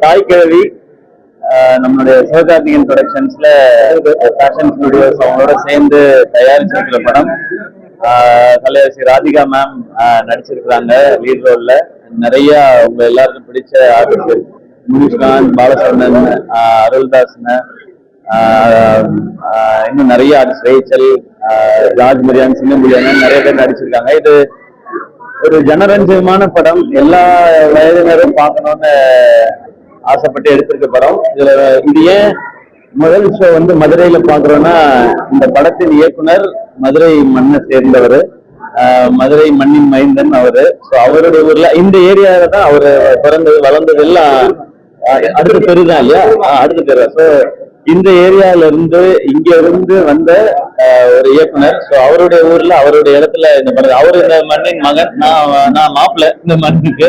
தாய் கிழவி நம்மளுடைய சிவகார்த்திகேயன் ப்ரொடக்ஷன்ஸ்ல ஃபேஷன் ஸ்டுடியோஸ் அவங்களோட சேர்ந்து தயாரிச்சிருக்கிற படம். கலையரசி ராதிகா மேம் நடிச்சிருக்கிறாங்க லீட் ரோல்ல. நிறைய உங்க எல்லாருக்கும் பிடிச்ச ஆர்டிஸ்ட் முனிஷ்காந்த், பாலசரவணன், அருள்தாஸ்ன, இன்னும் நிறைய ஆர்டிஸ்ட் ரேச்சல், ராஜ் மரியான், சிங்கம்புலியானன் நிறைய பேர் நடிச்சிருக்காங்க. இது ஒரு ஜனரஞ்சகமான படம், எல்லா வயதினரும் பார்க்கணும்னு ஆசைப்பட்டு எடுத்திருக்க படம். இது ஏன் முதல் ஷோ மதுரையில பாக்குறோம்னா, இந்த படத்தின் இயக்குனர் மதுரை மண்ணை சேர்ந்தவர், மதுரை மண்ணின் மைந்தன் அவரு. ஸோ அவருடைய ஊர்ல இந்த ஏரியாவில தான் அவரு பிறந்தது வளர்ந்தது எல்லாம் அடுத்த தெரு தான் இல்லையா, அடுத்த தெரு. ஸோ இந்த ஏரியால இருந்து இங்க இருந்து வந்த ஒரு இயக்குனர். ஸோ அவருடைய ஊர்ல அவருடைய இடத்துல இந்த படம், அவரு இந்த மண்ணின் மகன், நான் மாப்பிள்ள இந்த மண்ணுக்கு.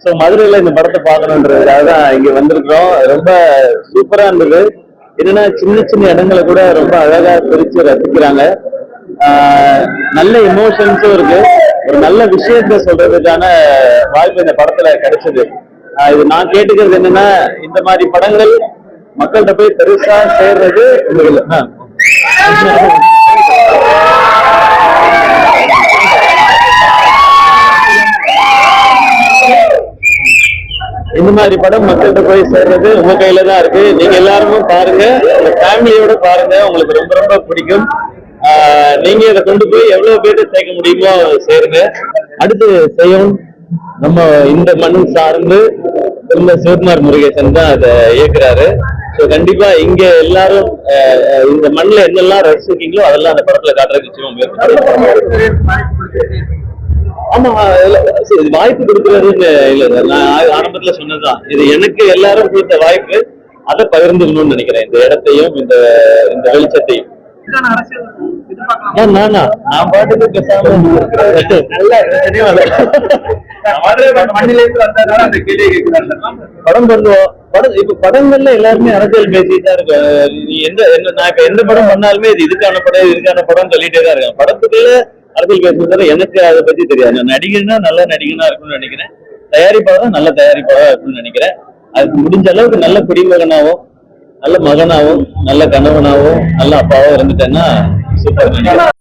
ஸோ மதுரையில இந்த படத்தை பார்க்கணுன்றதுக்காக தான் இங்க வந்திருக்கிறோம். ரொம்ப சூப்பரா இருந்தது. என்னன்னா சின்ன சின்ன இடங்களை கூட ரொம்ப அழகா பிரிச்சு ரசிக்கிறாங்க. நல்ல எமோஷன்ஸும் இருக்கு. ஒரு நல்ல விஷயத்த சொல்றதுக்கான வாய்ப்பு இந்த படத்துல கிடைச்சது. இது நான் கேட்டுக்கிறது என்னன்னா, இந்த மாதிரி படங்கள் மக்கள்கிட்ட போய் பெருசா சேர்றது இந்த மாதிரி படம் மக்கள்கிட்ட போய் சேர்றது உங்க கையில தான் இருக்கு. நீங்க எல்லாருமே பாருங்க, உங்க ஃபேமிலியோட பாருங்க, உங்களுக்கு ரொம்ப ரொம்ப பிடிக்கும். நீங்க இதை கொண்டு போய் எவ்வளவு பேருக்கு சேர்க்க முடியுமோ சேருங்க. அடுத்து செய்யும் நம்ம இந்த மண் சார்ந்து இந்த சிவகுமார் முருகேசன் தான் அதை இயக்குறாரு. ஸோ கண்டிப்பா இங்க எல்லாரும் இந்த மண்ணில் என்னெல்லாம் ரசிச்சிருக்கீங்களோ அதெல்லாம் அந்த படத்துல காட்டுறதுக்கு ஆமா வாய்ப்பு கொடுக்கறதுன்னு இல்ல. நான் ஆரம்பத்துல சொன்னதுதான், இது எனக்கு எல்லாரும் கொடுத்த வாய்ப்பு. அதை பகிர்ந்துக்கணும்னு நினைக்கிறேன், இந்த இடத்தையும் இந்த வெளிச்சத்தையும். நான் பாட்டுக்கு பேசாம படம் பண்ணுவோம். இப்ப படங்கள்ல எல்லாருமே அரசியல் பேசிட்டு தான் இருக்கு. நீ நான் இப்ப எந்த படம் பண்ணாலுமே இது இதுக்கான படம் சொல்லிட்டே தான் இருக்கேன். படத்துக்குள்ள அரசியல் பேசுறது எனக்கு அதை பத்தி தெரியாது. நடிகர்னா நல்ல நடிகனா இருக்கும்னு நினைக்கிறேன், தயாரிப்பாளர் நல்ல தயாரிப்பாளர் இருக்கும்னு நினைக்கிறேன். அதுக்கு முடிஞ்ச அளவுக்கு நல்ல குடிமகனாவும், நல்ல மகனாவும், நல்ல கணவனாவும், நல்ல அப்பாவும் இருந்துட்டேன்னா சூப்பர்.